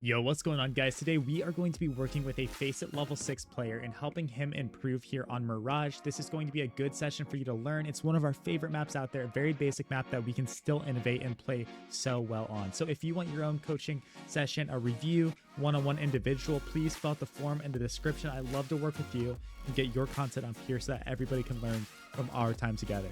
Yo, what's going on, guys? Today we are going to be working with a Face It level 6 player and helping him improve here on Mirage. This is going to be a good session for you to learn. It's one of our favorite maps out there, a very basic map that we can still innovate and play so well on. So if you want your own coaching session, a review, one-on-one individual, please fill out the form in the description. I love to work with you and get your content up here so that everybody can learn from our time together.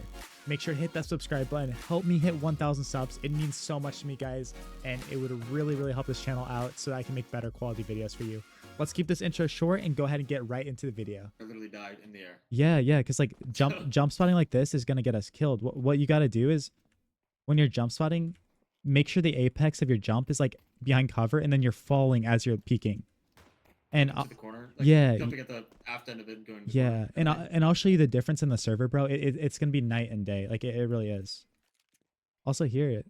Make sure to hit that subscribe button. Help me hit 1,000 subs. It means so much to me, guys, and it would really help this channel out so that I can make better quality videos for you. Let's keep this intro short and go ahead and get right into the video. I literally died in the air. Yeah, because like jump spotting like this is gonna get us killed. What you got to do is when you're jump spotting, make sure the apex of your jump is like behind cover, and then you're falling as you're peeking. And to the corner, like yeah, jumping at the aft end of it and going. Yeah, and I'll show you the difference in the server, bro. It's gonna be night and day. Like it really is. Also here,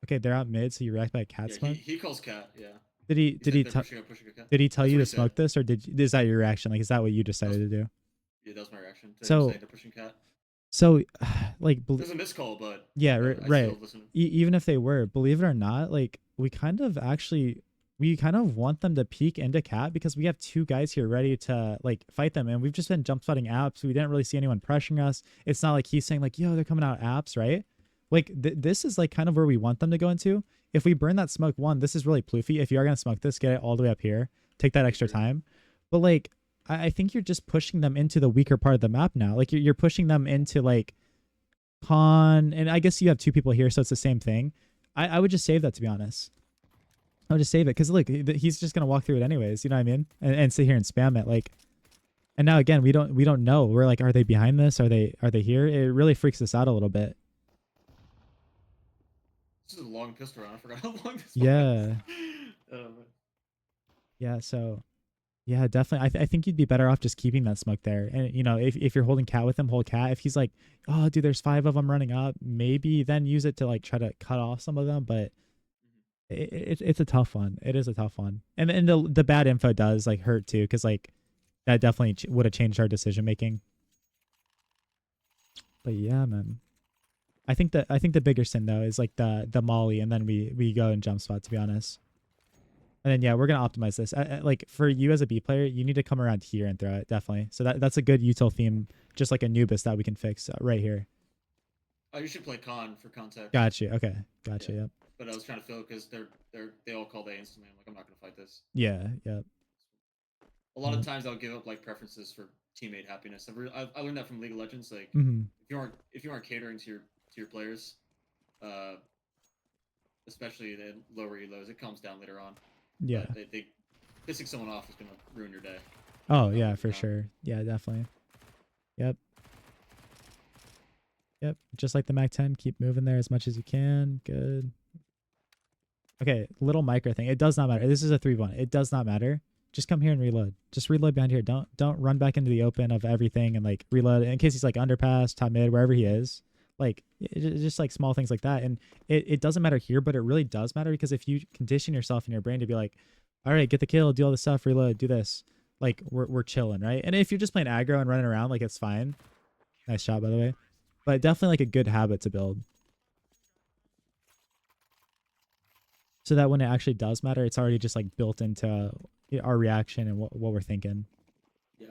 okay, they're out mid, so you react by a cat smoke. He calls cat. Yeah. Did he tell you to smoke this, or is that your reaction? Like, is that what you decided to do? Yeah, that was my reaction. So pushing cat. So, like, there's a missed call, but yeah, right. Even if they were, believe it or not, like we kind of want them to peek into cat because we have two guys here ready to like fight them, and we've just been jump spotting apps. We didn't really see anyone pressuring us. It's not like he's saying like, yo, they're coming out apps, right? Like this is like kind of where we want them to go into. If we burn that smoke one, this is really ploofy. If you are gonna smoke this, get it all the way up here. Take that extra time. But like I think you're just pushing them into the weaker part of the map now. Like you're pushing them into like con, and I guess you have two people here, so it's the same thing. I would just save that, to be honest. I would just save it because look, he's just gonna walk through it anyways. You know what I mean? And sit here and spam it like. And now again, we don't know. We're like, are they behind this? Are they here? It really freaks us out a little bit. This is a long pistol round. I forgot how long this was. Yeah. Yeah. So. Yeah, definitely. I think you'd be better off just keeping that smoke there. And, you know, if you're holding cat with him, hold cat. If he's like, oh, dude, there's 5 of them running up, maybe then use it to like try to cut off some of them. But it's a tough one. It is a tough one. And the bad info does like hurt too, because like that definitely would have changed our decision making. But yeah, man. I think the bigger sin though is like the molly, and then we go and jump spot, to be honest. And then, yeah, we're going to optimize this. Like, for you as a B player, you need to come around here and throw it, definitely. So that's a good util theme, just like Anubis, that we can fix right here. Oh, you should play con for context. Gotcha. Okay. Gotcha, yeah. Yep. But I was trying to fill because they all called A instantly. I'm like, I'm not going to fight this. Yeah, yep. A lot of times I'll give up, like, preferences for teammate happiness. I learned that from League of Legends. Like, if you aren't catering to your players, especially the lower elos, it calms down later on. Yeah. They pissing someone off is gonna ruin your day. Oh yeah, for sure. Yeah, definitely. Yep. Just like the Mac 10, keep moving there as much as you can. Good. Okay, little micro thing. It does not matter. This is a 3v1. It does not matter. Just come here and reload. Just reload behind here. Don't run back into the open of everything and like reload in case he's like underpass, top mid, wherever he is. Like just like small things like that. And it doesn't matter here, but it really does matter, because if you condition yourself in your brain to be like, all right, get the kill, do all this stuff, reload, do this, like we're chilling, right? And if you're just playing aggro and running around, like it's fine. Nice shot, by the way. But definitely like a good habit to build, so that when it actually does matter, it's already just like built into our reaction and what we're thinking. Yeah,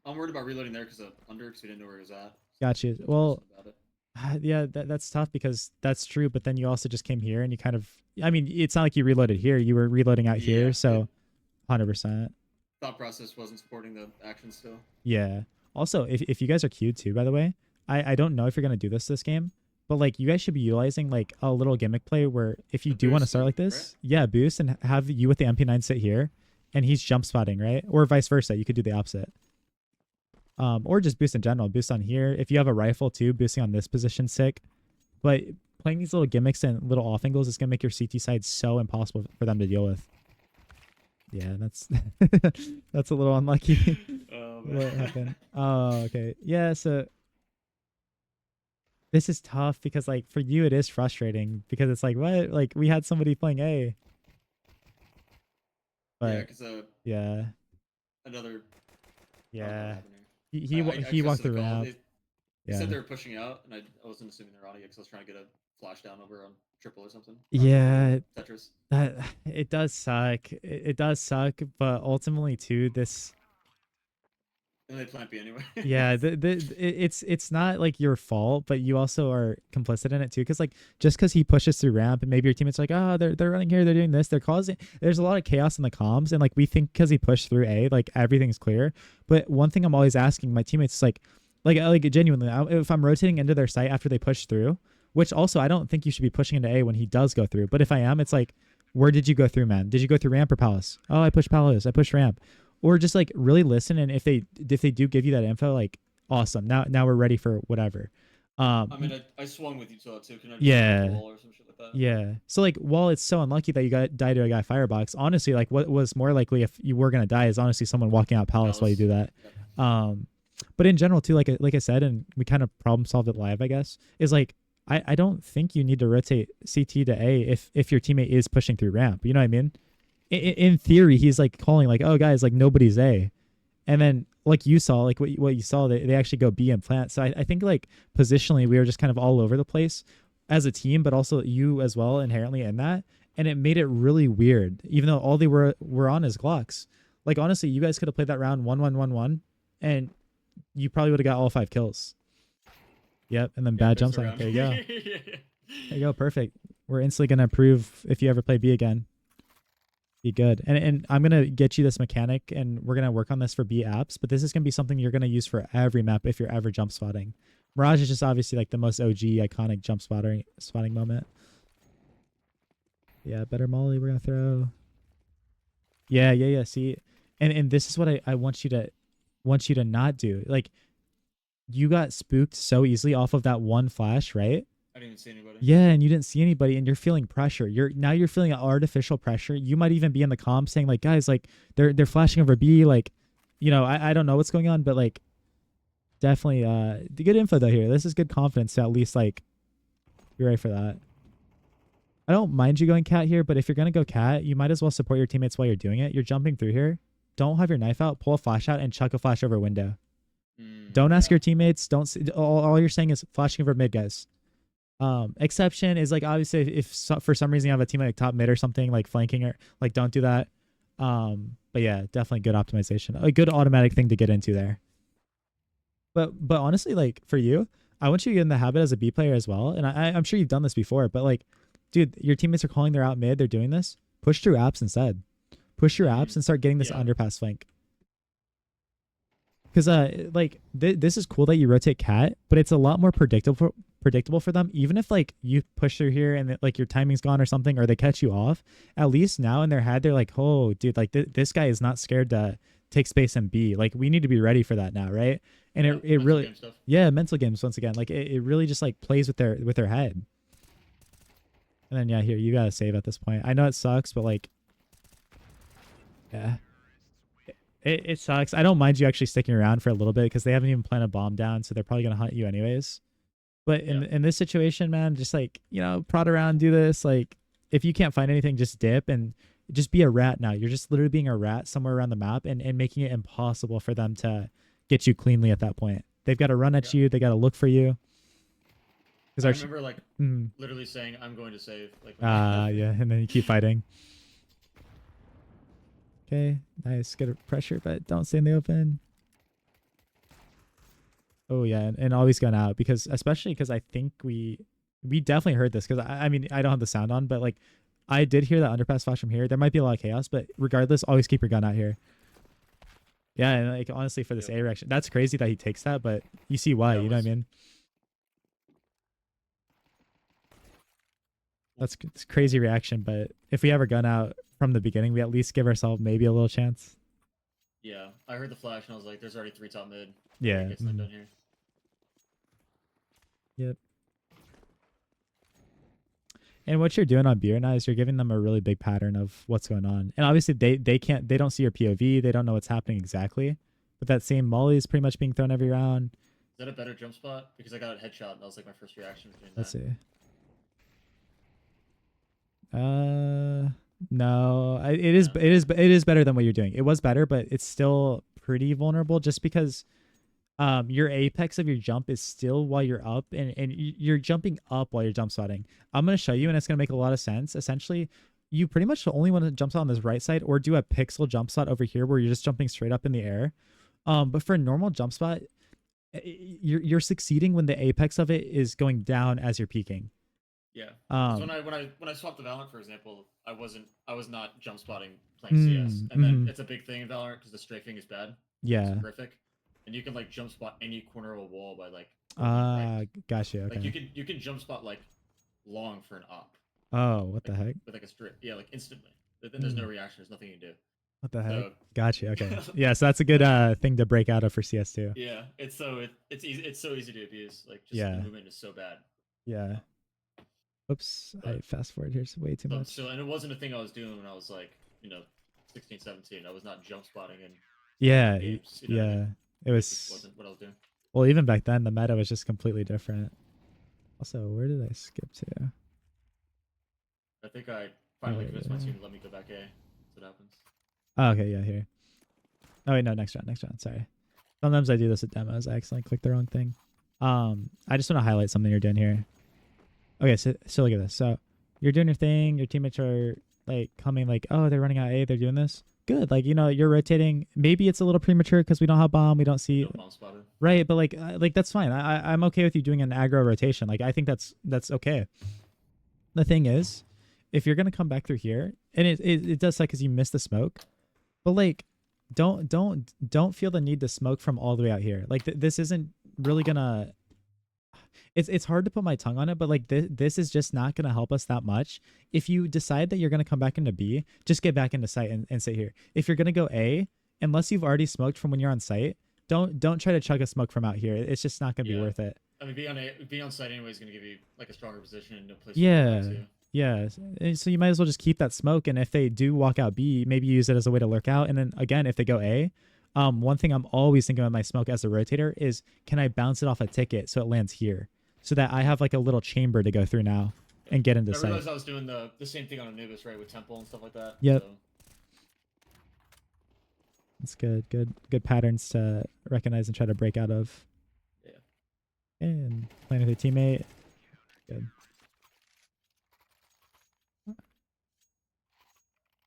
I'm worried about reloading there because of under, because we didn't know where he was at. Gotcha. Well, yeah, that's tough, because that's true, but then you also just came here and you kind of, I mean, it's not like you reloaded here, you were reloading out here, so 100%. Thought process wasn't supporting the action still. Yeah. Also, if you guys are queued too, by the way, I don't know if you're going to do this game, but like you guys should be utilizing like a little gimmick play where if you do want to start like this, right? Yeah, boost and have you with the MP9 sit here and he's jump spotting, right? Or vice versa. You could do the opposite. Or just boost in general. Boost on here. If you have a rifle too, boosting on this position, sick. But playing these little gimmicks and little off angles is gonna make your CT side so impossible for them to deal with. Yeah, that's that's a little unlucky. What happened? Oh, okay. Yeah, so this is tough because like for you it is frustrating because it's like, what? Like we had somebody playing A. But yeah, because yeah. Another. Yeah. He walked around. They said they were pushing out, and I wasn't assuming they're on it because I was trying to get a flash down over on triple or something. Yeah, Tetris. that it does suck. It does suck, but ultimately too, this And they plant B anyway. yeah, it's not like your fault, but you also are complicit in it too. Because like just because he pushes through ramp, and maybe your teammates are like, oh, they're running here, they're doing this, they're causing. There's a lot of chaos in the comms, and like we think because he pushed through A, like everything's clear. But one thing I'm always asking my teammates is like genuinely, if I'm rotating into their site after they push through, which also I don't think you should be pushing into A when he does go through. But if I am, it's like, where did you go through, man? Did you go through ramp or palace? Oh, I pushed palace. I pushed ramp. Or just like really listen, and if they do give you that info, like awesome. Now we're ready for whatever. I mean, I swung with you too. Can I just Yeah. wall or some shit like that? Yeah. So like while it's so unlucky that you got died to a guy firebox, honestly, like what was more likely if you were gonna die is honestly someone walking out palace while you do that. Yep. But in general too, like I said, and we kind of problem solved it live, I guess, is like I don't think you need to rotate CT to A if your teammate is pushing through ramp. You know what I mean? In theory, he's like calling like, oh guys, like nobody's A, and then like you saw, like what you saw, they actually go B and plant. So I think like positionally we were just kind of all over the place as a team, but also you as well inherently in that, and it made it really weird. Even though all they were on is Glocks. Like honestly, you guys could have played that round 1-1-1-1, and you probably would have got all 5 kills. Yep, and then bad jumps on it. There you go. There you go. Perfect. We're instantly gonna improve if you ever play B again. Be good. And I'm gonna get you this mechanic, and we're gonna work on this for B apps, but this is gonna be something you're gonna use for every map if you're ever jump spotting. Mirage is just obviously like the most OG iconic jump spotting moment. Yeah, better molly we're gonna throw. Yeah. See, and this is what I want you to not do. Like you got spooked so easily off of that one flash, right? I didn't even see anybody. Yeah, and you didn't see anybody, and you're feeling pressure. You're feeling artificial pressure. You might even be in the comms saying like, guys, like they're flashing over B, like, you know, I don't know what's going on, but like, definitely the good info though here. This is good confidence to at least like be ready for that. I don't mind you going cat here, but if you're gonna go cat, you might as well support your teammates while you're doing it. You're jumping through here. Don't have your knife out. Pull a flash out and chuck a flash over window. Don't ask your teammates. Don't see, all you're saying is flashing over mid, guys. Exception is like obviously if for some reason you have a teammate like top mid or something like flanking or like don't do that. But yeah, definitely good optimization, a good automatic thing to get into there. But honestly, like for you, I want you to get in the habit as a B player as well. And I'm sure you've done this before, but like, dude, your teammates are calling they're out mid, they're doing this. Push through apps instead. Push your apps and start getting this underpass flank. Because like this is cool that you rotate cat, but it's a lot more predictable for them. Even if like you push through here and like your timing's gone or something, or they catch you off, at least now in their head they're like, oh dude, like this guy is not scared to take space and B. Like we need to be ready for that now, right? And it really mental games once again. Like it really just like plays with their head. And then yeah, here you gotta save at this point. I know it sucks, but like yeah. It sucks. I don't mind you actually sticking around for a little bit because they haven't even planted a bomb down, so they're probably gonna hunt you anyways. But in this situation, man, just like, you know, prod around, do this. Like if you can't find anything, just dip and just be a rat now. You're just literally being a rat somewhere around the map and making it impossible for them to get you cleanly at that point. They've got to run at you. They got to look for you. I remember like literally saying, "I'm going to save." Like yeah, and then you keep fighting. Okay, nice. Good pressure, but don't stay in the open. Oh yeah, and always gone out because especially because I think we definitely heard this because I mean I don't have the sound on, but like I did hear that underpass flash from here. There might be a lot of chaos, but regardless, always keep your gun out here. Yeah, and like honestly for this A reaction, that's crazy that he takes that, but you see why, you know what I mean? That's crazy reaction, but if we have our gun out from the beginning, we at least give ourselves maybe a little chance. Yeah, I heard the flash and I was like, "There's already 3 top mid." Yeah. Done here. Yep. And what you're doing on B right now is you're giving them a really big pattern of what's going on, and obviously they don't see your POV, they don't know what's happening exactly, but that same molly is pretty much being thrown every round. Is that a better jump spot? Because I got a headshot. And that was like my first reaction. Let's see. No, it is better than what you're doing. It was better, but it's still pretty vulnerable just because Your apex of your jump is still while you're up, and you're jumping up while you're jump spotting. I'm gonna show you, and it's gonna make a lot of sense. Essentially, you pretty much only want to jump spot on this right side, or do a pixel jump spot over here where you're just jumping straight up in the air. But for a normal jump spot, you're succeeding when the apex of it is going down as you're peaking. Yeah. When I swapped to Valorant, for example, I was not jump spotting playing CS, and then it's a big thing in Valorant because the strafing is bad. Yeah. It's horrific, and you can like jump spot any corner of a wall by like. Gotcha. Okay. Like you can jump spot like long for an op. Oh, what like, the heck? With like a strip, yeah, like instantly. But then there's no reaction. There's nothing you can do. What the heck? Gotcha. Okay. Yeah, so that's a good thing to break out of for CS2. Yeah, it's easy. It's so easy to abuse. Like just the movement is so bad. Yeah. Oops, I fast forward here way too much. So, and it wasn't a thing I was doing when I was like, 16, 17. I was not jump spotting and games, it wasn't what I was doing. Well, even back then, the meta was just completely different. Also, where did I skip to? I think I finally convinced my team to let me go back A. That's what happens. Oh, okay, yeah, here. Oh wait, no, next round. Sorry. Sometimes I do this at demos. I accidentally click the wrong thing. I just want to highlight something you're doing here. Okay, so look at this. So you're doing your thing. Your teammates are like coming, like, oh, they're running out A. They're doing this. Good. Like, you're rotating. Maybe it's a little premature because we don't have bomb. We don't see. Bomb spotted. Right, but like that's fine. I'm okay with you doing an aggro rotation. Like, I think that's okay. The thing is, if you're gonna come back through here, and it does suck because you missed the smoke, but like, don't feel the need to smoke from all the way out here. Like, this isn't really gonna. It's hard to put my tongue on it, but like this is just not going to help us that much. If you decide that you're going to come back into B, just get back into site and sit here. If you're going to go A, unless you've already smoked from when you're on site, don't try to chug a smoke from out here. It's just not going to be worth it. I mean, being on site anyway is going to give you like a stronger position in a place. Yeah. So you might as well just keep that smoke, and if they do walk out B, maybe use it as a way to lurk out. And then again, if they go A, one thing I'm always thinking about my smoke as a rotator is, can I bounce it off a ticket so it lands here? So that I have like a little chamber to go through now and get into site. I realized I was doing the same thing on Anubis, right, with Temple and stuff like that. Yep. So. That's good. Good patterns to recognize and try to break out of. Yeah. And playing with your teammate. Good.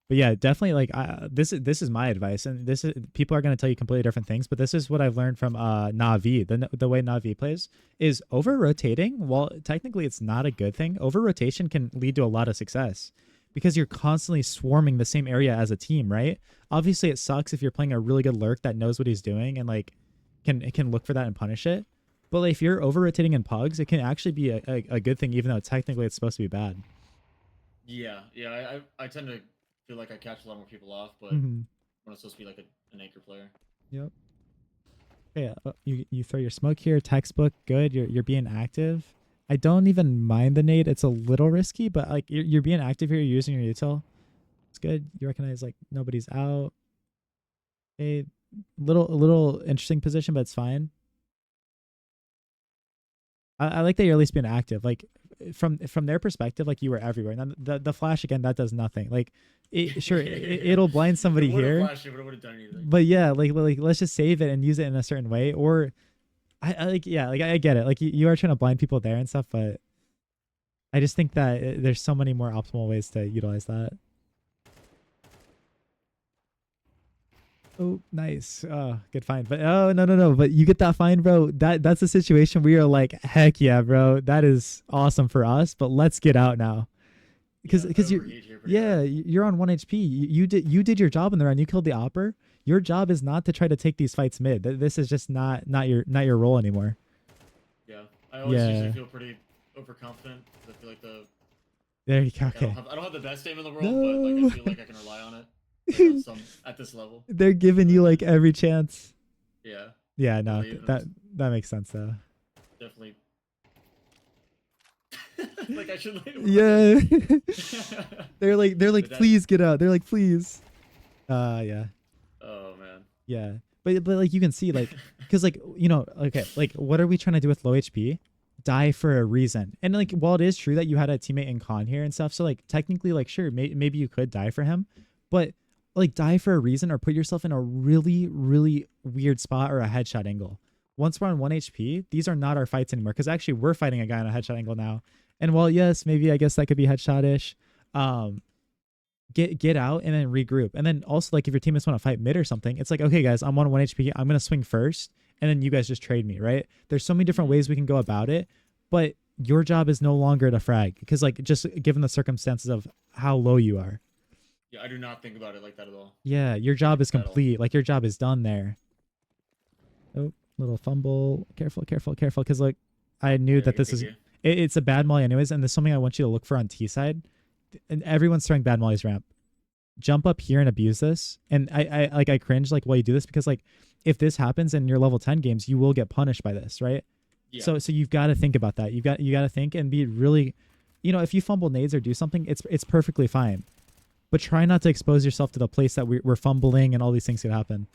But yeah, definitely like this is my advice, and this is, people are going to tell you completely different things, but this is what I've learned from Na'Vi. The way Na'Vi plays is over rotating. While technically it's not a good thing, over rotation can lead to a lot of success because you're constantly swarming the same area as a team, right? Obviously, it sucks if you're playing a really good lurk that knows what he's doing and like can look for that and punish it. But like, if you're over rotating in pugs, it can actually be a good thing, even though technically it's supposed to be bad. Yeah. I tend to feel like I catch a lot more people off, but when I'm supposed to be like an anchor player. Yep. Yeah, you throw your smoke here. Textbook, good. You're being active. I don't even mind the nade. It's a little risky, but like you're being active here. You're using your util. It's good. You recognize like nobody's out. A little interesting position, but it's fine. I like that you're at least being active. Like from their perspective, like you were everywhere. Now the flash again, that does nothing. Like it'll blind somebody here. But yeah, like let's just save it and use it in a certain way. Or I get it. Like you are trying to blind people there and stuff, but I just think that there's so many more optimal ways to utilize that. Oh, nice. Oh, good find. But oh no. But you get that find, bro. That's a situation where you're like, heck yeah, bro. That is awesome for us. But let's get out now. Because you're on 1 HP. You did your job in the round. You killed the opper. Your job is not to try to take these fights mid. This is just not your role anymore. Yeah, I always usually feel pretty overconfident. I feel like there you go. Okay. I don't have the best aim in the world, but like I feel like I can rely on it. Like at this level, they're giving you like every chance. Yeah, no, that makes sense though. Definitely. Like I should like, yeah. they're like please get out. They're like please. Yeah. Oh man. Yeah, but like you can see like, because like okay, like what are we trying to do with low HP? Die for a reason. And like while it is true that you had a teammate in con here and stuff, so like technically like sure maybe you could die for him, but like die for a reason or put yourself in a really weird spot or a headshot angle. once we're on 1 HP, these are not our fights anymore. Because actually, we're fighting a guy on a headshot angle now. And while yes, maybe I guess that could be headshot-ish. Um, get out and then regroup. And then also like if your teammates want to fight mid or something, it's like, okay, guys, I'm on 1 HP. I'm gonna swing first, and then you guys just trade me, right? There's so many different ways we can go about it, but your job is no longer to frag because like just given the circumstances of how low you are. Yeah, I do not think about it like that at all. Yeah, your job is complete. Like your job is done there. Oh, little fumble. Careful, careful, careful. Because like I knew that this is it's a bad molly anyways, and there's something I want you to look for on T side. And everyone's throwing bad mollies ramp. Jump up here and abuse this. And I cringe like while you do this because like if this happens in your level 10 games, you will get punished by this, right? Yeah. So you've got to think about that. You got to think and be really, if you fumble nades or do something, it's perfectly fine. But try not to expose yourself to the place that we're fumbling and all these things could happen.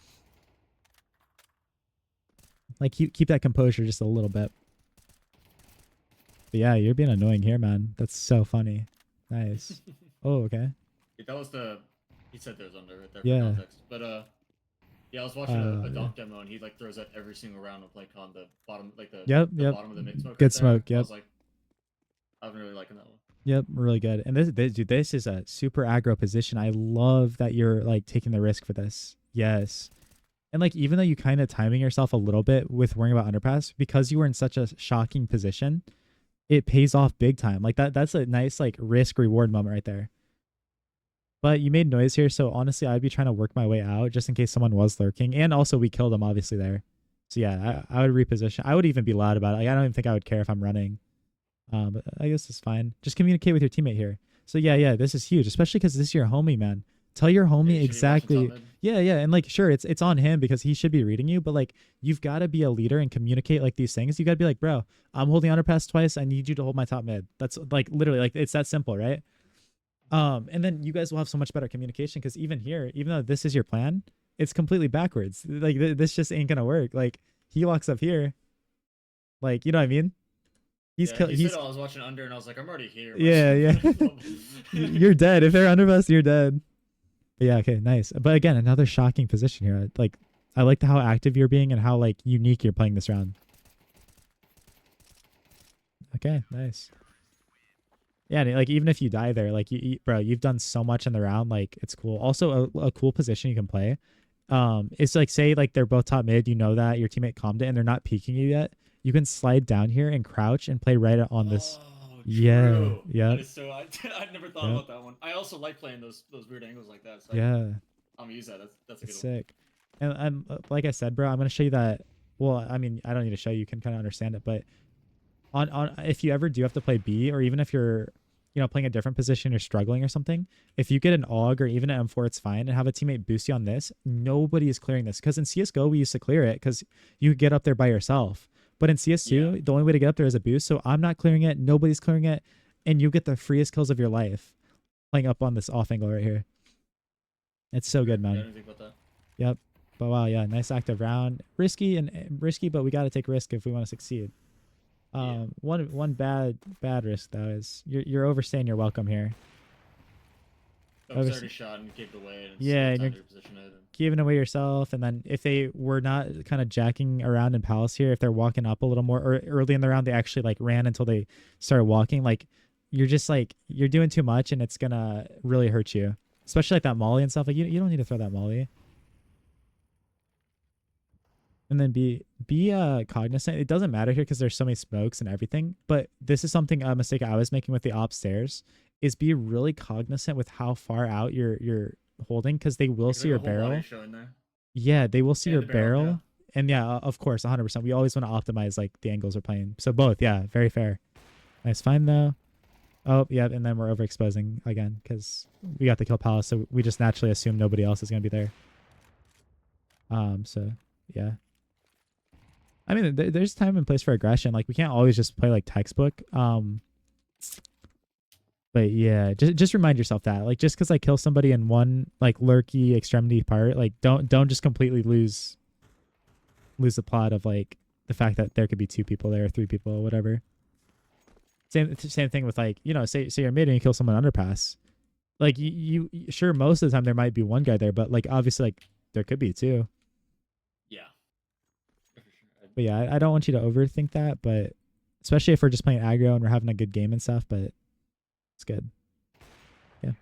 Like keep that composure just a little bit. But yeah, you're being annoying here, man. That's so funny. Nice. Oh, okay. That was he said there was under right there for context. But yeah, I was watching a donk demo and he like throws that every single round of like on the bottom, like the bottom of the mid smoke. Good smoke. Yep. I was like, I've been really liking that one. Yep, really good. And this is a super aggro position. I love that you're like taking the risk for this. Yes. And like even though you kind of timing yourself a little bit with worrying about underpass, because you were in such a shocking position, it pays off big time. Like that's a nice like risk reward moment right there. But you made noise here, so honestly I'd be trying to work my way out just in case someone was lurking. And also we killed him obviously there. So yeah, I would reposition. I would even be loud about it. Like I don't even think I would care if I'm running. But I guess it's fine. Just communicate with your teammate here. So yeah, this is huge, especially because this is your homie, man. Tell your homie exactly. Yeah, and like sure, it's on him because he should be reading you, but like you've got to be a leader and communicate like these things. You got to be like, bro, I'm holding underpass twice. I need you to hold my top mid. That's like literally like it's that simple, right? And then you guys will have so much better communication because even here, even though this is your plan, it's completely backwards. Like this just ain't gonna work. Like he walks up here, like you know what I mean. He said, I was watching under and I was like, I'm already here. Yeah. You're dead. If they're underpass, you're dead. But yeah, okay, nice. But again, another shocking position here. Like, I like how active you're being and how like unique you're playing this round. Okay, nice. Yeah, like even if you die there, like bro, you've done so much in the round. Like it's cool. Also, a cool position you can play. It's like say like they're both top mid. You know that your teammate calmed it and they're not peeking you yet. You can slide down here and crouch and play right on this. Yeah. That is so. I never thought about that one. I also like playing those weird angles like that. So yeah. I'm gonna use that. That's a good sick. And like I said, bro, I'm gonna show you that. Well, I mean, I don't need to show you. You can kind of understand it. But on if you ever do have to play B, or even if you're playing a different position, you're struggling or something, if you get an AUG or even an M4, it's fine, and have a teammate boost you on this, nobody is clearing this. Because in CSGO, we used to clear it because you get up there by yourself. But in CS2, the only way to get up there is a boost. So I'm not clearing it. Nobody's clearing it. And you get the freest kills of your life playing up on this off angle right here. It's so good, man. I didn't think about that. Yep. But wow, yeah, nice active round. Risky, but we got to take risk if we want to succeed. One bad risk though is you're overstaying your welcome here. Already shot and gave it away. And and you're giving away yourself. And then if they were not kind of jacking around in Palace here, if they're walking up a little more, or early in the round they actually like ran until they started walking, like you're just like you're doing too much and it's gonna really hurt you. Especially like that molly and stuff. Like you don't need to throw that molly. And then be cognizant. It doesn't matter here because there's so many smokes and everything. But this is something a mistake I was making with the op stairs is be really cognizant with how far out you're holding because they will see your barrel. Yeah, they will see your barrel. And yeah, of course, 100%. We always want to optimize like the angles we're playing. So both, yeah, very fair. Nice find though. Oh yeah, and then we're overexposing again because we got the kill Palace, so we just naturally assume nobody else is gonna be there. So yeah. I mean, there's time and place for aggression. Like we can't always just play like textbook. But yeah, just remind yourself that like just because I kill somebody in one like lurky extremity part, like don't just completely lose the plot of like the fact that there could be 2 people there, or 3 people, or whatever. Same thing with like say you're mid and you kill someone underpass. Like you sure most of the time there might be 1 guy there, but like obviously like there could be 2. Yeah. But yeah, I don't want you to overthink that, but especially if we're just playing aggro and we're having a good game and stuff, but it's good. Yeah.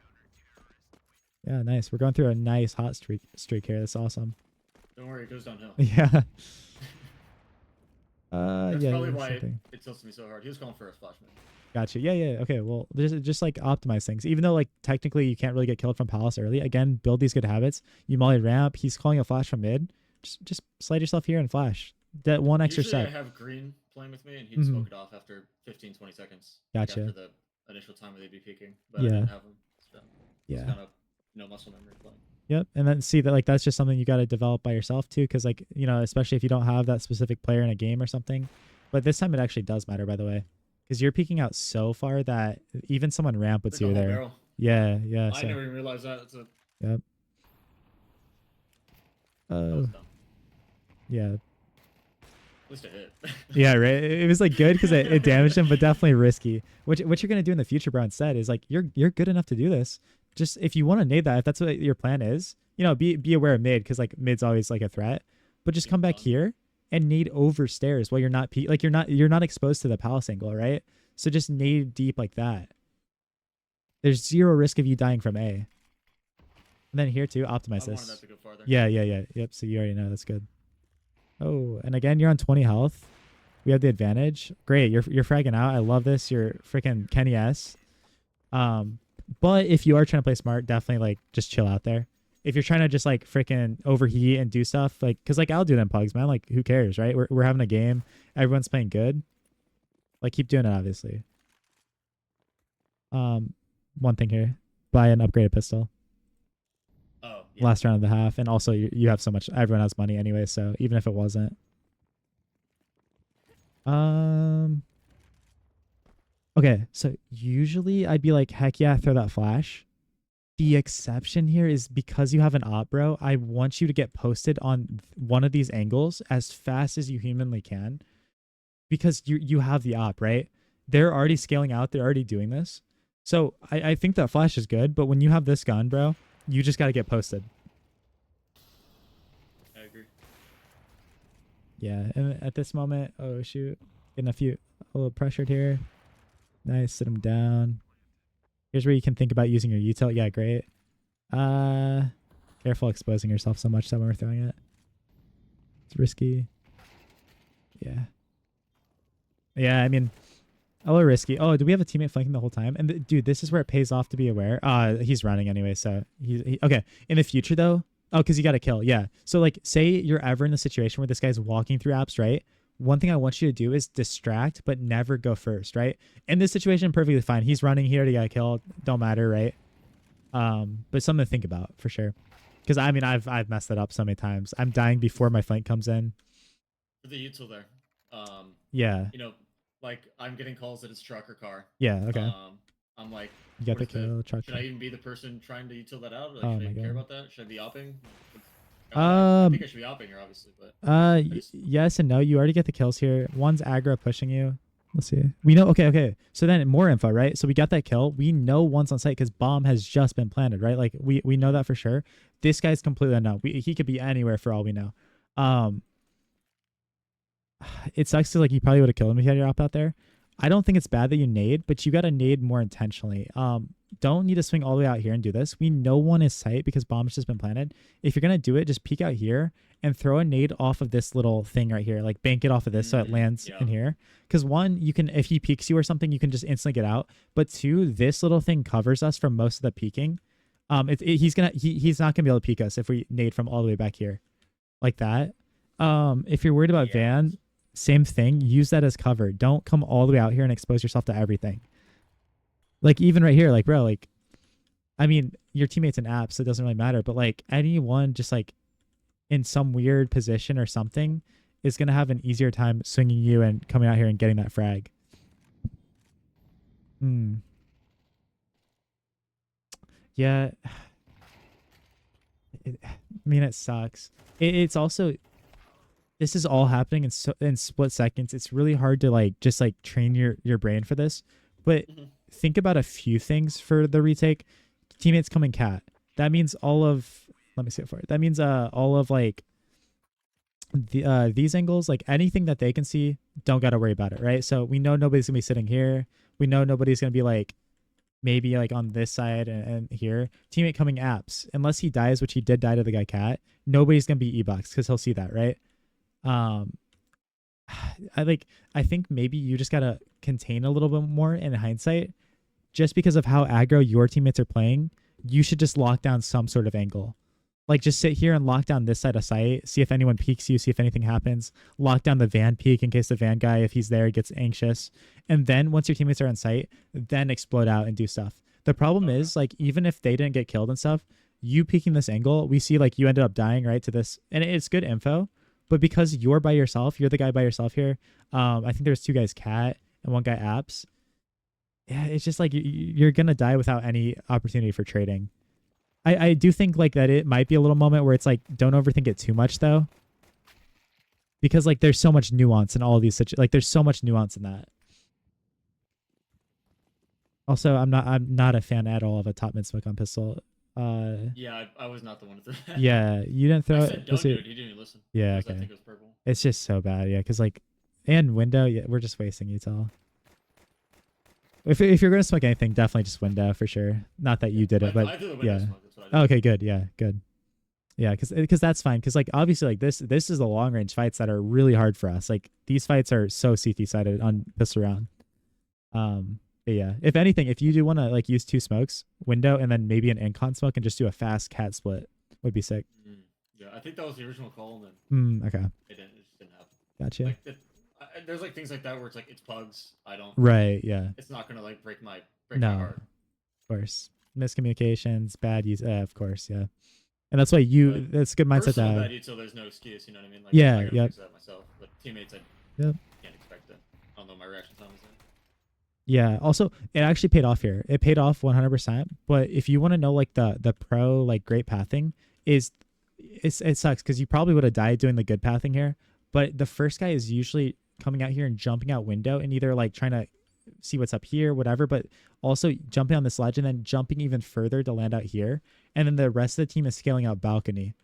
Yeah, nice. We're going through a nice hot streak here. That's awesome. Don't worry, it goes downhill. Yeah. That's yeah, probably why it tilts me so hard. He was calling for a splash man. Gotcha. Yeah, yeah. Okay, well, just like optimize things. Even though like technically you can't really get killed from Palace early. Again, build these good habits. You molly ramp. He's calling a flash from mid. Just slide yourself here and flash. That one extra Usually step. I have green playing with me, and he'd smoke it off after 15, 20 seconds. Gotcha. Like after the initial time where they'd be peeking. But I didn't have him. So it's kind of no muscle memory playing. Yep. And then see that like that's just something you got to develop by yourself too, because like, you know, especially if you don't have that specific player in a game or something. But this time it actually does matter, by the way, because you're peeking out so far that even someone ramp would see you there. Barrel. Yeah, yeah. I never even realized that. It's a... Yep. Yeah. At least it hit. Yeah, right. It was like good because it damaged him, but definitely risky. What you're gonna do in the future, bro, instead is like you're good enough to do this. Just if you want to nade that, if that's what your plan is, you know, be aware of mid because like mid's always like a threat. But just come back here and nade over stairs while you're not like you're not exposed to the palace angle, right? So just nade deep like that. There's zero risk of you dying from A. And then here too, optimize this. That to go farther. Yeah. Yep. So you already know that's good. Oh, and again, you're on 20 health. We have the advantage. Great. You're fragging out. I love this. You're freaking Kenny S. But if you are trying to play smart, definitely like just chill out there. If you're trying to just like freaking overheat and do stuff, like, cause like I'll do them pugs, man. Like who cares, right? We're having a game. Everyone's playing good. Like keep doing it, obviously. One thing here, buy an upgraded pistol. Oh, yeah. Last round of the half, and also you have so much. Everyone has money anyway, so even if it wasn't. Okay, so usually I'd be like, heck yeah, throw that flash. The exception here is because you have an op, bro, I want you to get posted on one of these angles as fast as you humanly can. Because you have the op, right? They're already scaling out. They're already doing this. So I think that flash is good, but when you have this gun, bro, you just got to get posted. I agree. Yeah, and at this moment, oh shoot, getting a little pressured here. Nice, sit him down. Here's where you can think about using your util. Yeah, great. Careful exposing yourself so much that when we're throwing it. It's risky. Yeah. Yeah, I mean, a little risky. Oh, do we have a teammate flanking the whole time? And dude, this is where it pays off to be aware. He's running anyway, so he okay. In the future though, oh, because you got to kill. Yeah. So like, say you're ever in the situation where this guy's walking through apps, right? One thing I want you to do is distract, but never go first, right? In this situation, perfectly fine. He's running. He already got killed. Don't matter, right? But something to think about for sure. Because I mean, I've messed it up so many times. I'm dying before my flank comes in. For the util there. Yeah. You know, like I'm getting calls that it's truck or car. Yeah. Okay. I'm like, you got the kill. Truck. Should I even be the person trying to util that out? Like, should I even care about that? Should I be opping? I think I should be opping here, obviously, but yes and no. You already get the kills here. One's aggro pushing you. Let's see. We know. Okay. So then more info, right? So we got that kill. We know one's on site because bomb has just been planted, right? Like we know that for sure. This guy's completely unknown. He could be anywhere for all we know. It sucks because like you probably would have killed him if you had your op out there. I don't think it's bad that you nade, but you got to nade more intentionally. Don't need to swing all the way out here and do this. We know one is sight because bomb's just been planted. If you're going to do it, just peek out here and throw a nade off of this little thing right here. Like bank it off of this so it lands in here. Because one, you can, if he peeks you or something, you can just instantly get out. But two, this little thing covers us from most of the peeking. He's not gonna be able to peek us if we nade from all the way back here like that. If you're worried about Van, same thing. Use that as cover. Don't come all the way out here and expose yourself to everything. Like even right here, like bro, like, I mean, your teammate's an app, so it doesn't really matter. But like anyone just like in some weird position or something is gonna have an easier time swinging you and coming out here and getting that frag. Yeah. I mean, it sucks. It's also, this is all happening in split seconds. It's really hard to like just like train your brain for this. But think about a few things for the retake. Teammates coming cat. That means all of, let me see it for it. That means all of like these angles, like anything that they can see, don't got to worry about it, right? So we know nobody's gonna be sitting here. We know nobody's gonna be like maybe like on this side and here. Teammate coming apps, unless he dies, which he did die to the guy cat. Nobody's gonna be e-box because he'll see that, right? Um, I think maybe you just gotta contain a little bit more in hindsight, just because of how aggro your teammates are playing. You should just lock down some sort of angle. Like just sit here and lock down this side of sight, see if anyone peeks you, see if anything happens. Lock down the van peak in case the van guy, if he's there, gets anxious. And then once your teammates are on site, then explode out and do stuff. The problem is, like, even if they didn't get killed and stuff, you peeking this angle, we see like you ended up dying, right, to this. And it's good info, but because you're by yourself, you're the guy by yourself here. I think there's two guys, cat and one guy, apps. Yeah, it's just like you're gonna die without any opportunity for trading. I do think like that it might be a little moment where it's like don't overthink it too much though, because like there's so much nuance in all of these like there's so much nuance in that. Also, I'm not a fan at all of a top mid smoke on pistol. Yeah, I was not the one to throw that. Yeah, you didn't throw I it. said don't do it. He didn't even listen. Yeah, I okay. think it was purple. It's just so bad, yeah, because like and window, yeah, we're just wasting util. If you're gonna smoke anything, definitely just window for sure. Not that you did it, but I threw the window yeah. smoke, that's what I did. Oh, okay, good. Yeah, good. Yeah, because that's fine. Because like obviously like this is the long range fights that are really hard for us. Like these fights are so CT sided on pistol round. But yeah, if anything, if you do want to like use two smokes, window and then maybe an incon smoke and just do a fast cat split would be sick. Yeah, I think that was the original call, and then Okay. it just didn't happen. Gotcha. Like there's like things like that where it's like it's pugs. I don't. Right. Yeah. It's not gonna like break my Of heart. course. Miscommunications, bad use. Of course. Yeah. And that's why that's a good mindset to have. Bad util, there's no excuse. You know what I mean? Like, Yeah. I gotta fix that myself. But teammates, I can't expect that. I don't know my reaction time is there. Yeah. Also, it actually paid off here. It paid off 100%. But if you want to know like the pro like great pathing is, it sucks because you probably would have died doing the good pathing here. But the first guy is usually coming out here and jumping out window and either like trying to see what's up here, whatever, but also jumping on this ledge and then jumping even further to land out here. And then the rest of the team is scaling out balcony.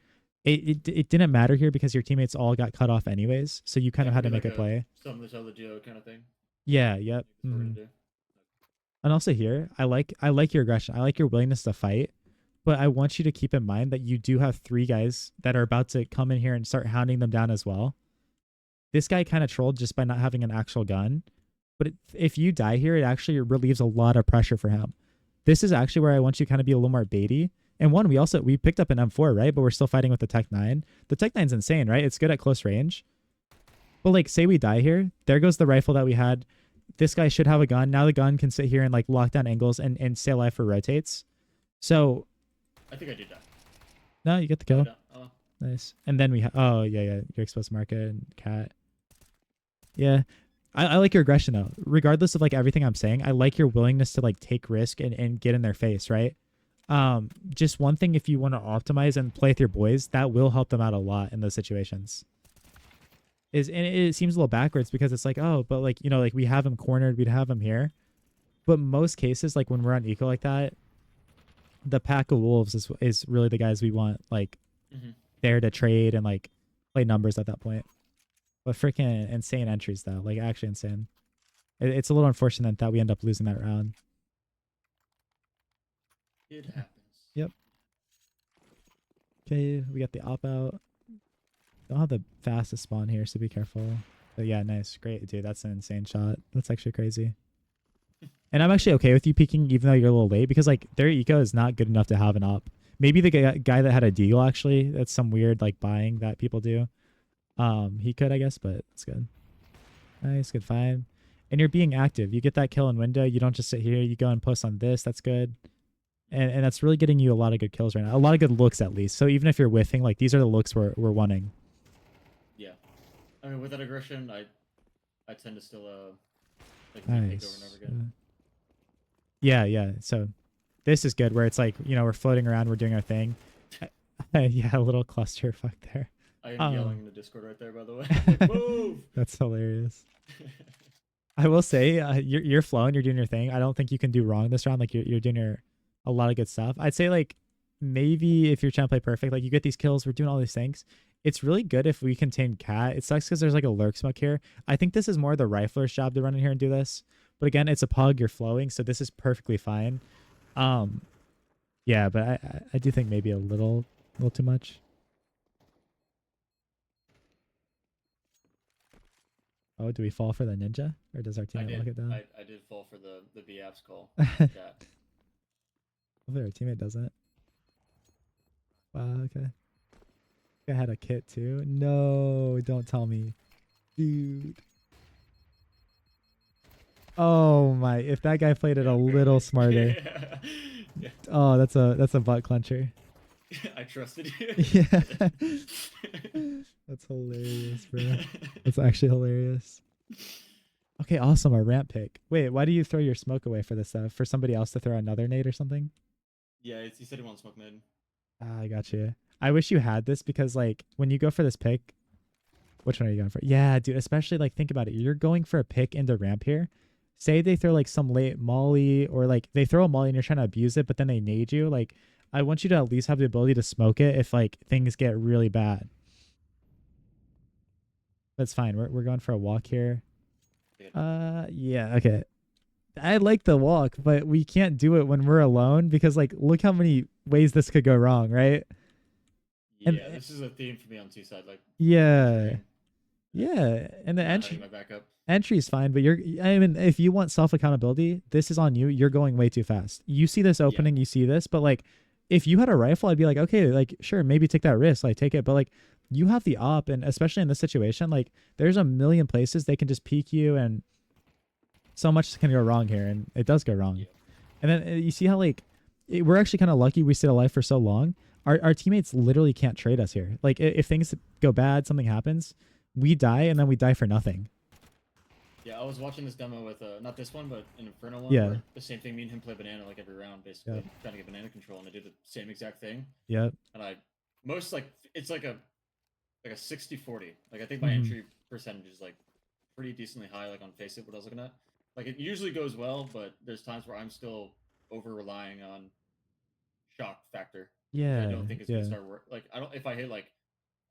It didn't matter here because your teammates all got cut off anyways. So you kind of had to make a play. Some of the other duo kind of thing. Yeah. Yep. And also here, I like your aggression. I like your willingness to fight. But I want you to keep in mind that you do have three guys that are about to come in here and start hounding them down as well. This guy kind of trolled just by not having an actual gun. But if you die here, it actually relieves a lot of pressure for him. This is actually where I want you to kind of be a little more baity. And one, we picked up an M4, right? But we're still fighting with the Tech 9. The Tech 9's insane, right? It's good at close range. But like, say we die here. There goes the rifle that we had. This guy should have a gun. Now the gun can sit here and like lock down angles and stay alive for rotates. So I think I did that. No, you get the kill. Oh. Nice. And then we have, oh yeah, your exposed market and cat. Yeah. I like your aggression though. Regardless of like everything I'm saying, I like your willingness to like take risk and get in their face, right? Just one thing, if you want to optimize and play with your boys, that will help them out a lot in those situations. And it seems a little backwards because it's like, oh, but like, you know, like we have him cornered, we'd have him here. But most cases, like when we're on eco like that, the pack of wolves is really the guys we want like there to trade and like play numbers at that point. But freaking insane entries though, like actually insane. It's a little unfortunate that we end up losing that round. It happens. Yep. Okay, we got the op out. Don't have the fastest spawn here, so be careful. But yeah, nice, great, dude. That's an insane shot. That's actually crazy. And I'm actually okay with you peeking, even though you're a little late, because like their eco is not good enough to have an op. Maybe the guy that had a deagle actually. That's some weird like buying that people do. He could, I guess, but it's good. Nice, good find. And you're being active. You get that kill in window. You don't just sit here. You go and post on this. That's good. And that's really getting you a lot of good kills right now. A lot of good looks at least. So even if you're whiffing, like these are the looks we're wanting. Yeah. I mean, with that aggression, I tend to still like nice. take over and over again. Yeah. So this is good where it's like, you know, we're floating around, we're doing our thing. Yeah, a little clusterfuck there. I am yelling in the Discord right there, by the way. Like, move! That's hilarious. I will say, you're flowing, you're doing your thing. I don't think you can do wrong this round. Like you're doing a lot of good stuff. I'd say like maybe if you're trying to play perfect, like you get these kills, we're doing all these things. It's really good if we contain cat. It sucks because there's like a lurk smoke here. I think this is more the rifler's job to run in here and do this. But again, it's a pug. You're flowing, so this is perfectly fine. Um, yeah, but I do think maybe a little too much. Oh, do we fall for the ninja, or does our teammate lock it down? I did fall for the B apps call. Hopefully our teammate doesn't. Wow. Okay. I had a kit too. No, don't tell me, dude. Oh my! If that guy played it a little smarter. Yeah. Oh, that's a butt clencher. I trusted you. Yeah. That's hilarious, bro. That's actually hilarious. Okay, awesome. Our ramp pick. Wait, why do you throw your smoke away for this stuff? For somebody else to throw another nade or something? Yeah, he said he wants smoke mid. Ah, I got you. I wish you had this because like when you go for this pick, which one are you going for? Yeah, dude, especially like think about it. You're going for a pick into ramp here. Say they throw like some late molly or like they throw a molly and you're trying to abuse it, but then they nade you. Like I want you to at least have the ability to smoke it if like things get really bad. That's fine. We're going for a walk here. Yeah, okay. I like the walk, but we can't do it when we're alone because like look how many ways this could go wrong, right? Yeah, and, this is a theme for me on two side. Like yeah. Yeah. And the entry is fine, but I mean if you want self accountability, this is on you. You're going way too fast. You see this opening, you see this, but like if you had a rifle, I'd be like, okay, like sure, maybe take that risk, like take it, but like you have the op, and especially in this situation, like there's a million places they can just peek you, and so much can go wrong here, and it does go wrong. Yeah. And then you see how like we're actually kind of lucky we stayed alive for so long. Our teammates literally can't trade us here. Like if things go bad, something happens, we die, and then we die for nothing. Yeah, I was watching this demo with not this one, but an Inferno one. Yeah. Where the same thing. Me and him play banana like every round, basically trying to get banana control, and I did the same exact thing. Yep. And I it's like a 60-40. Like I think my entry percentage is like pretty decently high, like on face it what I was looking at. Like it usually goes well, but there's times where I'm still over relying on shock factor. Yeah. I don't think it's gonna start work. Like I don't if I hit like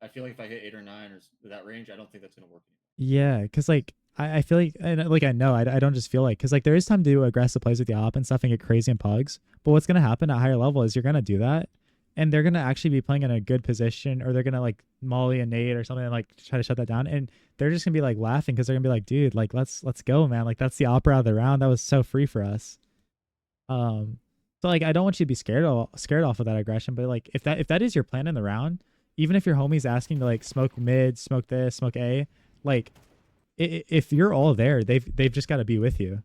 I feel like if I hit 8 or 9 or that range, I don't think that's gonna work anymore. Yeah, because like I feel like, and like I know I don't just feel like, because like there is time to do aggressive plays with the op and stuff and get crazy in pugs, but what's gonna happen at higher level is you're gonna do that, and they're gonna actually be playing in a good position, or they're gonna like molly a nade or something and like try to shut that down, and they're just gonna be like laughing because they're gonna be like, dude, like let's go, man, like that's the opera of the round, that was so free for us. So like I don't want you to be scared off of that aggression, but like if that is your plan in the round, even if your homie's asking to like smoke mid, smoke this, smoke A, like if you're all there, they've just got to be with you.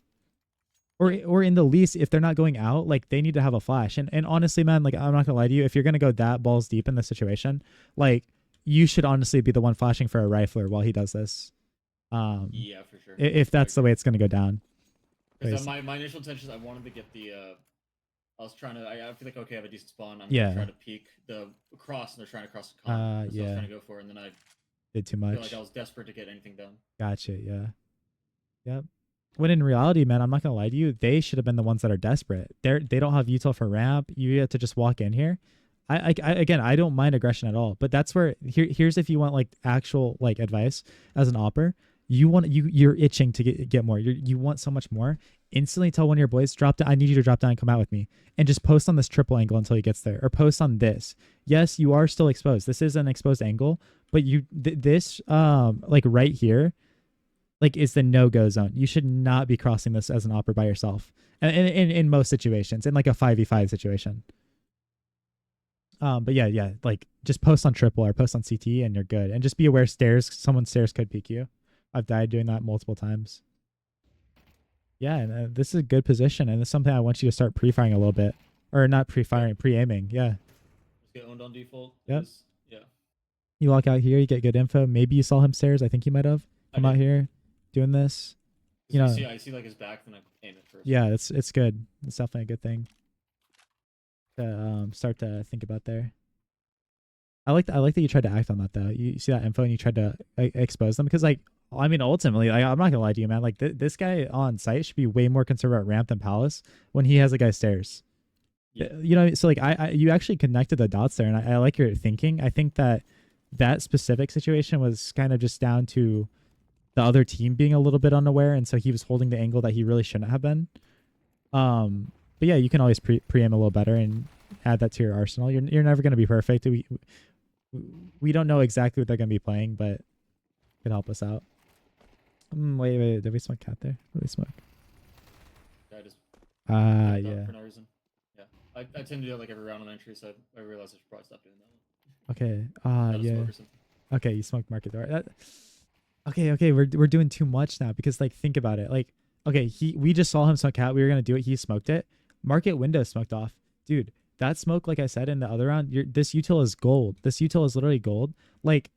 Or in the least, if they're not going out, like they need to have a flash. And honestly, man, like I'm not gonna lie to you, if you're gonna go that balls deep in the situation, like you should honestly be the one flashing for a rifler while he does this. Yeah, for sure. If that's the way it's gonna go down. Because my initial intention is I wanted to get the I was trying to. I feel like okay, I have a decent spawn. I'm gonna try to peek the cross, and they're trying to cross the con. That's what I was trying to go for, and then I did too much. Feel like I was desperate to get anything done. Gotcha. Yeah. Yep. When in reality, man, I'm not gonna lie to you. They should have been the ones that are desperate. They don't have util for ramp. You have to just walk in here. I again, I don't mind aggression at all, but that's where here's if you want like actual like advice as an opper. You're itching to get more. You want so much more. Instantly tell one of your boys, drop down. I need you to drop down and come out with me, and just post on this triple angle until he gets there, or post on this. Yes, you are still exposed. This is an exposed angle, but this like right here, like is the no-go zone. You should not be crossing this as an opper by yourself, and in most situations, in like a 5v5 situation. But yeah, like just post on triple or post on CT, and you're good. And just be aware someone's stairs could peek you. I've died doing that multiple times. Yeah, and this is a good position, and it's something I want you to start pre-firing a little bit, or not pre-firing, pre-aiming. Yeah. Just get owned on default. Yep. Yeah. You walk out here, you get good info. Maybe you saw him stairs. I think you might have come out here, doing this. You know, I see like his back, then I aim it first. Yeah, it's good. It's definitely a good thing to start to think about there. I like that you tried to act on that though. You see that info and you tried to expose them, because like, I mean, ultimately, I'm not gonna lie to you, man. Like this guy on site should be way more concerned about ramp than palace when he has a guy stairs. Yeah. You know, so like you actually connected the dots there, and I like your thinking. I think that that specific situation was kind of just down to the other team being a little bit unaware, and so he was holding the angle that he really shouldn't have been. But yeah, you can always pre-aim a little better and add that to your arsenal. You're never going to be perfect. We don't know exactly what they're going to be playing, but it could help us out. Wait, did we smoke cat there? What did we smoke? Yeah, I just Yeah. for no reason. Yeah, I tend to do that like every round on entry, so I realized I should probably stop doing that one. Okay. Not a Yeah. smoke or something. Okay, you smoked market door. Okay, we're doing too much now because like think about it. Like, okay, we just saw him smoke cat. We were gonna do it. He smoked it. Market window smoked off, dude. That smoke, like I said in the other round, this util is gold. This util is literally gold. Like,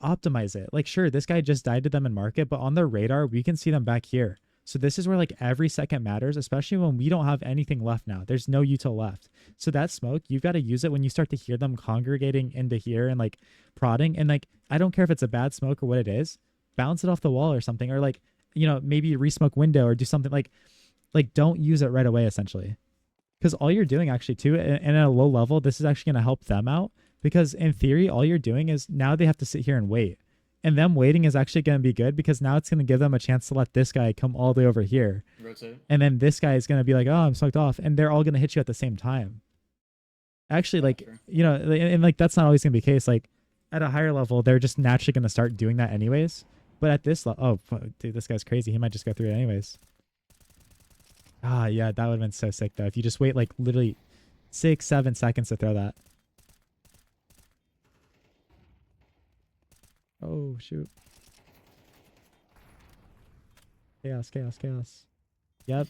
optimize it. Like, sure, this guy just died to them in market, but on their radar, we can see them back here. So this is where like every second matters, especially when we don't have anything left now. There's no util left. So that smoke, you've got to use it when you start to hear them congregating into here and like prodding. And like, I don't care if it's a bad smoke or what it is, bounce it off the wall or something, or like, you know, maybe re-smoke window or do something like don't use it right away essentially. Because all you're doing actually too, and at a low level, this is actually going to help them out because in theory, all you're doing is now they have to sit here and wait. And them waiting is actually going to be good because now it's going to give them a chance to let this guy come all the way over here. Rotate. And then this guy is going to be like, oh, I'm smoked off. And they're all going to hit you at the same time. Actually, like, Sure. you know, and like that's not always going to be the case. Like at a higher level, they're just naturally going to start doing that anyways. But at this level, oh, dude, this guy's crazy. He might just go through it anyways. Yeah, that would have been so sick though. If you just wait like literally 6-7 seconds to throw that. Oh, shoot. Chaos. Yep.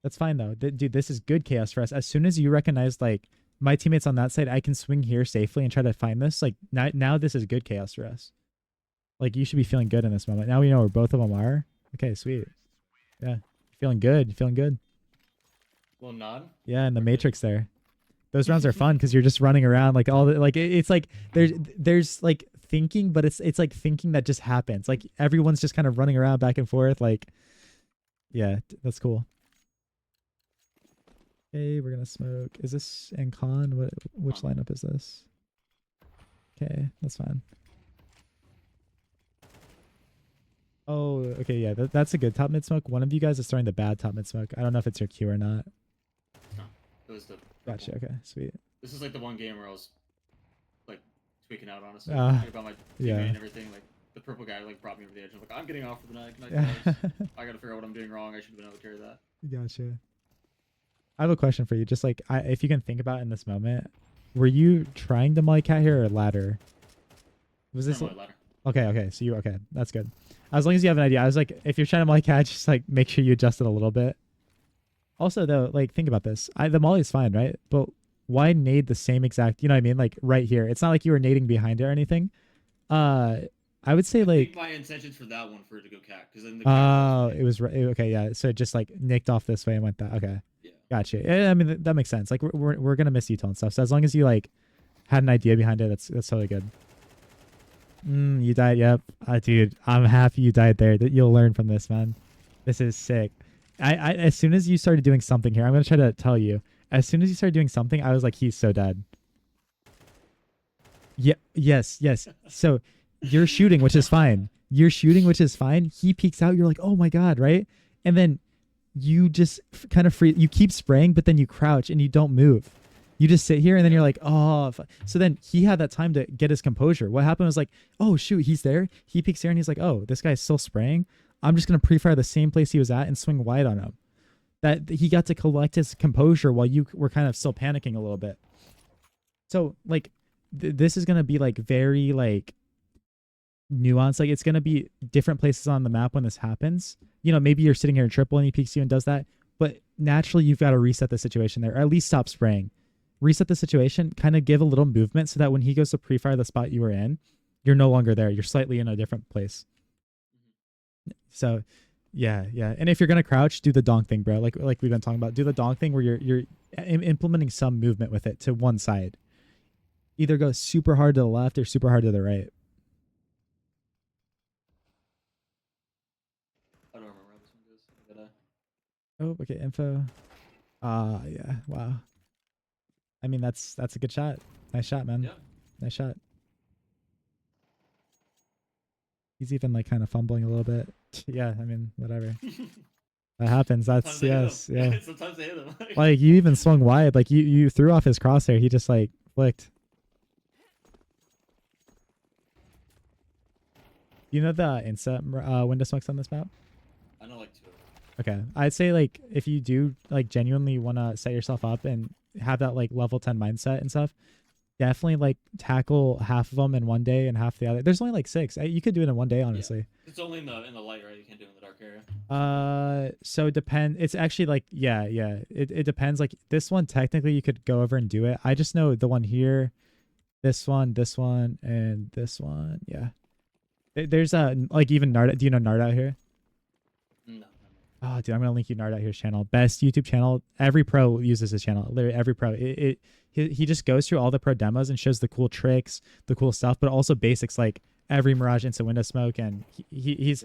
That's fine though. Dude, this is good chaos for us. As soon as you recognize like my teammates on that side, I can swing here safely and try to find this. Like now this is good chaos for us. Like you should be feeling good in this moment. Now we know where both of them are. Okay, sweet. Yeah. Feeling good. Well, nod. Yeah, and the matrix there. Those rounds are fun because you're just running around like all the like it's like there's like thinking, but it's like thinking that just happens. Like everyone's just kind of running around back and forth. Like, yeah, that's cool. Okay, we're gonna smoke. Is this Ancon? Which lineup is this? Okay, that's fine. Oh, okay, yeah, that's a good top mid smoke. One of you guys is throwing the bad top mid smoke. I don't know if it's your Q or not. No, it was the. Gotcha. Okay, sweet. This is like the one game where I was like tweaking out, honestly. Like about my yeah. teammate and everything. Like the purple guy like brought me over the edge. I'm like, I'm getting off for the night. Good night, Yeah. guys. I gotta figure out what I'm doing wrong. I should have been able to carry that. Gotcha. I have a question for you. Just like if you can think about it in this moment, were you trying to molly cat here or ladder? Was this ladder? Okay. So okay, that's good. As long as you have an idea. I was like, if you're trying to molly cat, just like make sure you adjust it a little bit. Also though, like think about this. The molly is fine, right? But why nade the same exact? You know what I mean? Like right here. It's not like you were nading behind it or anything. I would say like my intentions for that one for it to go cat because then it was okay. Yeah, so it just like nicked off this way and went that. Okay, yeah, gotcha. Yeah, I mean that makes sense. Like we're gonna miss util and stuff. So as long as you like had an idea behind it, that's totally good. You died. Yep. Dude, I'm happy you died there. That you'll learn from this, man. This is sick. I as soon as you started doing something here, I'm gonna try to tell you. As soon as you started doing something, I was like, he's so dead. Yeah. Yes. So you're shooting, which is fine. He peeks out. You're like, oh my god, right? And then you just kind of you keep spraying, but then you crouch and you don't move. You just sit here and then you're like, oh. So then he had that time to get his composure. What happened was like, oh shoot, he's there. He peeks here and he's like, oh, this guy's still spraying. I'm just gonna pre-fire the same place he was at and swing wide on him. That he got to collect his composure while you were kind of still panicking a little bit. So like, this is gonna be like very like nuanced. Like it's gonna be different places on the map when this happens. You know, maybe you're sitting here in triple and he peeks you and does that, but naturally you've got to reset the situation there, or at least stop spraying. Reset the situation, kind of give a little movement so that when he goes to pre-fire the spot you were in, you're no longer there. You're slightly in a different place. So yeah. And if you're gonna crouch, do the donk thing, bro. Like we've been talking about. Do the donk thing where you're implementing some movement with it to one side. Either go super hard to the left or super hard to the right. I don't remember how this one goes. Oh, okay, info. Yeah, wow. I mean, that's a good shot. Nice shot, man. Yeah. Nice shot. He's even like kind of fumbling a little bit. Yeah, I mean, whatever. That happens. Sometimes That's they hit him. yes, yeah. Sometimes they hit him. Like you even swung wide. Like you threw off his crosshair. He just like flicked. You know the instant window smokes on this map? I know like 2 of them. Okay. I'd say like if you do like genuinely want to set yourself up and have that like level 10 mindset and stuff, definitely like tackle half of them in one day and half the other. There's only like 6. You could do it in one day, honestly. Yeah. It's only in the light, right? You can't do it in the dark area. So it depends. It's actually like yeah. It depends. Like this one technically you could go over and do it. I just know the one here, this one, and this one. Yeah. There's like even Nard. Do you know Nard out here? No. Oh, dude, I'm gonna link you Nard out here's channel. Best YouTube channel. Every pro uses his channel. Literally every pro. He just goes through all the pro demos and shows the cool tricks, the cool stuff, but also basics like every Mirage instant window smoke. And he's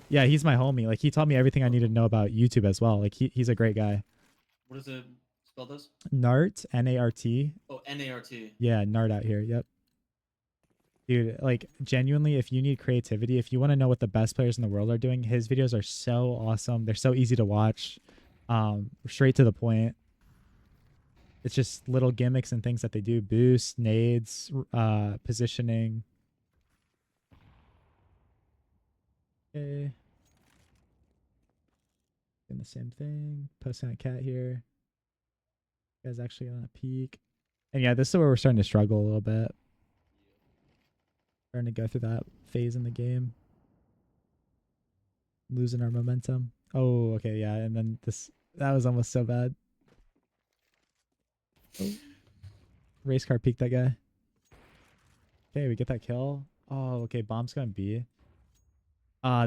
yeah, he's my homie. Like he taught me everything I needed to know about YouTube as well. Like he's a great guy. What is it spelled as? Nart, N-A-R-T. Oh, N-A-R-T. Yeah, Nart out here. Yep. Dude, like genuinely, if you need creativity, if you want to know what the best players in the world are doing, his videos are so awesome. They're so easy to watch. Straight to the point. It's just little gimmicks and things that they do. Boosts, nades, positioning. Okay. Doing the same thing. Posting a cat here. You guys actually on a peek. And yeah, this is where we're starting to struggle a little bit. Starting to go through that phase in the game. Losing our momentum. Oh, okay, yeah. And then that was almost so bad. Oh. Race car peeked that guy. Okay, we get that kill. Oh, okay. Bomb's going B.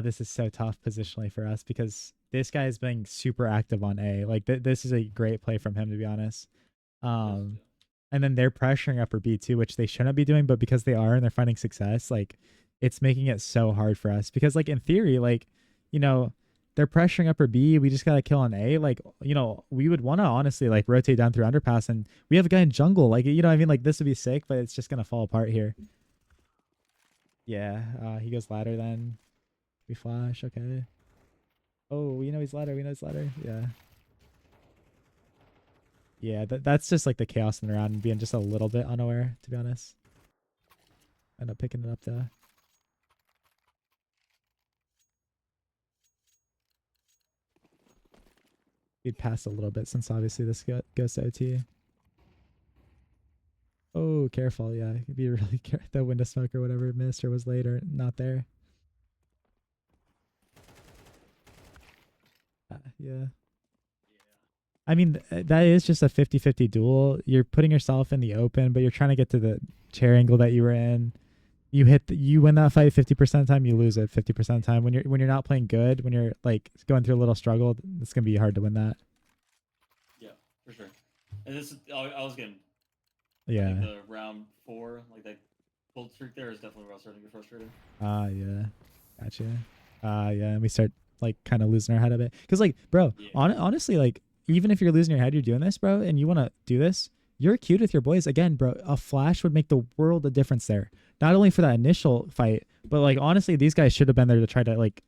This is so tough positionally for us because this guy is being super active on A. Like this is a great play from him, to be honest. And then they're pressuring upper B too, which they shouldn't be doing, but because they are and they're finding success, like it's making it so hard for us. Because like in theory, like, you know, they're pressuring upper B. We just got to kill on A. Like, you know, we would want to honestly like rotate down through underpass, and we have a guy in jungle. Like, you know what I mean? Like this would be sick, but it's just going to fall apart here. Yeah. He goes ladder then. We flash. Okay. Oh, we know he's ladder. We know he's ladder. Yeah. Yeah, that's just like the chaos in the round and being just a little bit unaware, to be honest. End up picking it up though. We'd pass a little bit since obviously this goes to OT. Oh, careful. Yeah, you'd be really careful. The window smoke or whatever missed or was late or not there. Yeah. I mean, that is just a 50-50 duel. You're putting yourself in the open, but you're trying to get to the chair angle that you were in. You win that fight 50% of the time, you lose it 50% of the time. When you're not playing good, when you're like going through a little struggle, it's gonna be hard to win that. Yeah, for sure. And this is I was getting the round 4, like that cold streak there is definitely where I was starting to get frustrated. Yeah. Gotcha. Yeah, and we start like kind of losing our head a bit. Cause like, bro, honestly, like even if you're losing your head, you're doing this, bro, and you want to do this, you're cute with your boys. Again, bro, a flash would make the world of difference there. Not only for that initial fight, but like honestly, these guys should have been there to try to like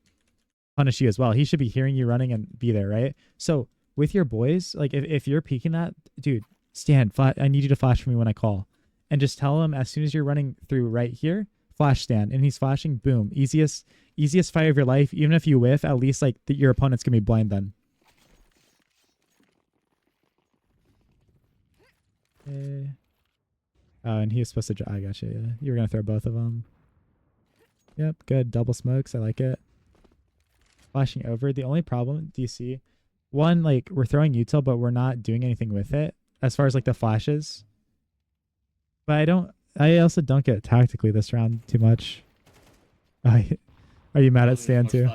punish you as well. He should be hearing you running and be there, right? So with your boys, like if you're peeking that, dude, stand, I need you to flash for me when I call. And just tell him as soon as you're running through right here, flash stand. And he's flashing, boom. Easiest fight of your life. Even if you whiff, at least like your opponent's gonna be blind then. Okay. Oh, and he was supposed to. I gotcha. Yeah, you were gonna throw both of them. Yep, good. Double smokes. I like it. Flashing over. The only problem, DC, one, like we're throwing util, but we're not doing anything with it as far as like the flashes. But I also don't get tactically this round too much. Are you mad at Stan too?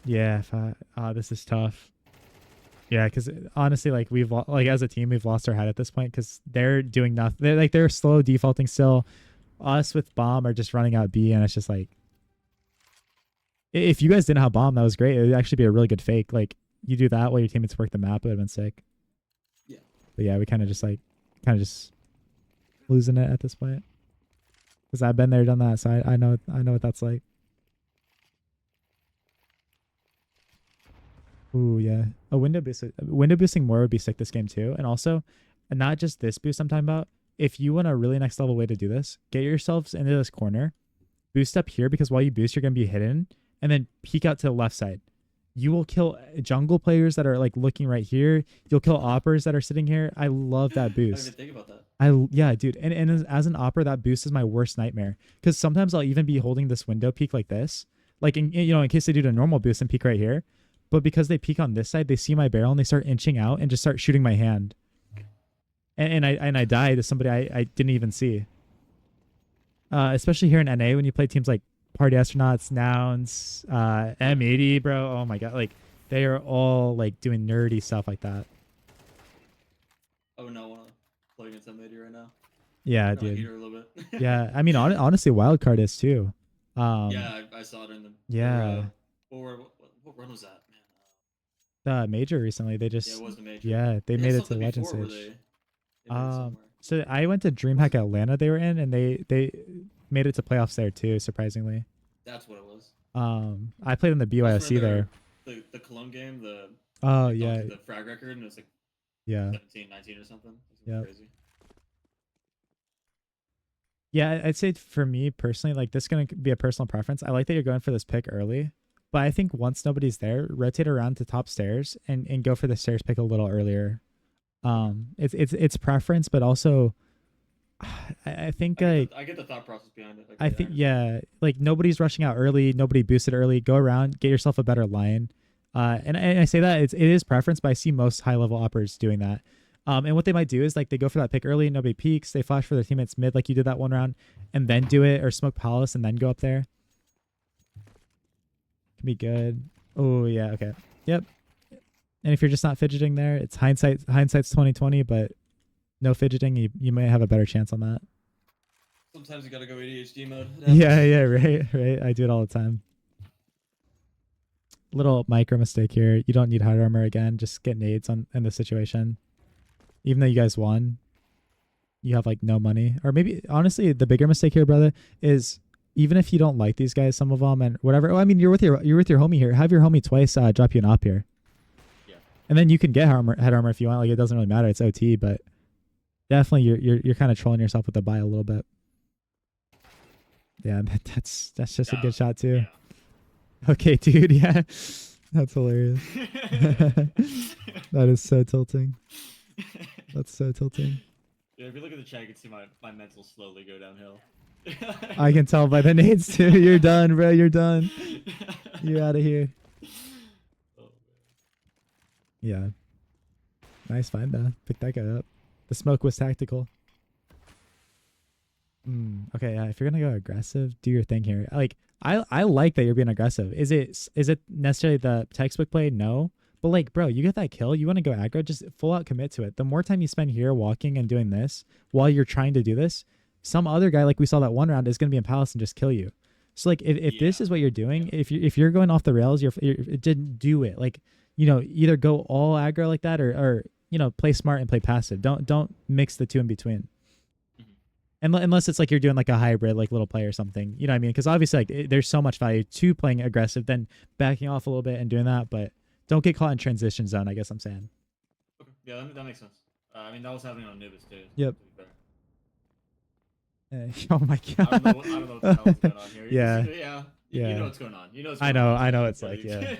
Yeah. This is tough. Yeah, because honestly, like as a team, we've lost our head at this point because they're doing nothing. They're slow defaulting still. Us with bomb are just running out B, and it's just like, if you guys didn't have bomb, that was great. It would actually be a really good fake. Like you do that while your teammates work the map, it would have been sick. Yeah. But yeah, we kind of just losing it at this point. because I've been there, done that. So I know what that's like. Ooh, yeah. A window boosting more would be sick this game too. And also, and not just this boost I'm talking about. If you want a really next level way to do this, get yourselves into this corner, boost up here because while you boost, you're gonna be hidden, and then peek out to the left side. You will kill jungle players that are like looking right here. You'll kill oppers that are sitting here. I love that I didn't even boost. think about that. Yeah, dude. And as an opera, that boost is my worst nightmare. Because sometimes I'll even be holding this window peek like this, like in case they do the normal boost and peek right here. But because they peek on this side, they see my barrel and they start inching out and just start shooting my hand. And I die to somebody I didn't even see. Especially here in NA when you play teams like Party Astronauts, Nouns, M80, bro. Oh my god, like they are all like doing nerdy stuff like that. I would not want to play against M80 right now. Yeah, I dude. hate her a little bit. Yeah, I mean, honestly, Wildcard is too. Yeah, I saw it in the. Yeah. What run was that, man? The major recently, they Yeah, just it was the major. yeah, they had made it to something Legend before where stage. they made it somewhere. So I went to DreamHack Atlanta they were in, and they made it to playoffs there too, surprisingly. That's what it was. I played in the That's BYSC there. The Cologne game, Oh they yeah, bumped the frag record, and it was like yeah, 17, 19 or something. Yep. Crazy. yeah. I'd say for me personally, like this is gonna be a personal preference. I like that you're going for this pick early, but I think once nobody's there, rotate around to top stairs and go for the stairs pick a little earlier. It's preference, but also I think I get the thought process behind it. I think yeah, like nobody's rushing out early, nobody boosted early. Go around, get yourself a better line. And I say that it is preference, but I see most high level uppers doing that. And what they might do is like they go for that pick early, nobody peeks, they flash for their teammates mid, like you did that one round, and then do it, or smoke palace and then go up there. Can be good. Oh yeah, okay, yep. And if you're just not fidgeting there, it's hindsight's 2020, but no fidgeting, you might have a better chance on that. Sometimes you gotta go ADHD mode. Yeah, right. I do it all the time. Little micro mistake here. You don't need hard armor again. Just get nades in the situation. Even though you guys won, you have like no money. Or maybe honestly, the bigger mistake here, brother, is even if you don't like these guys, some of them and whatever. Oh, I mean, you're with your homie here. Have your homie twice drop you an op here. Yeah. And then you can get head armor if you want. Like it doesn't really matter. It's OT, but definitely you're kind of trolling yourself with the buy a little bit. Yeah, that's just a good shot too. Yeah. Okay, dude. Yeah, that's hilarious. That is so tilting. That's so tilting. Yeah, if you look at the chat, you can see my mental slowly go downhill. I can tell by the nades too. You're done, bro. You're done. You're out of here. Oh, yeah. Nice find though. Pick that guy up. The smoke was tactical. Okay, if you're gonna go aggressive, do your thing here. Like I like that you're being aggressive. Is it necessarily the textbook play? No. But like, bro, you get that kill, you want to go aggro, just full out commit to it. The more time you spend here walking and doing this while you're trying to do this, some other guy like we saw that one round is gonna be in palace and just kill you. So like if this is what you're doing, if you're going off the rails, you're didn't do it. Like, either go all aggro like that or play smart and play passive. Don't mix the two in between. Unless it's like you're doing like a hybrid, like little play or something, you know what I mean? Because obviously, like there's so much value to playing aggressive, then backing off a little bit and doing that, but don't get caught in transition zone. I guess I'm saying. Okay. Yeah, that makes sense. I mean, that was happening on Nibis too. Yep. Oh my god. I don't know what the hell is going on here. Yeah. Yeah. You know what's going on. I know. It's like yeah.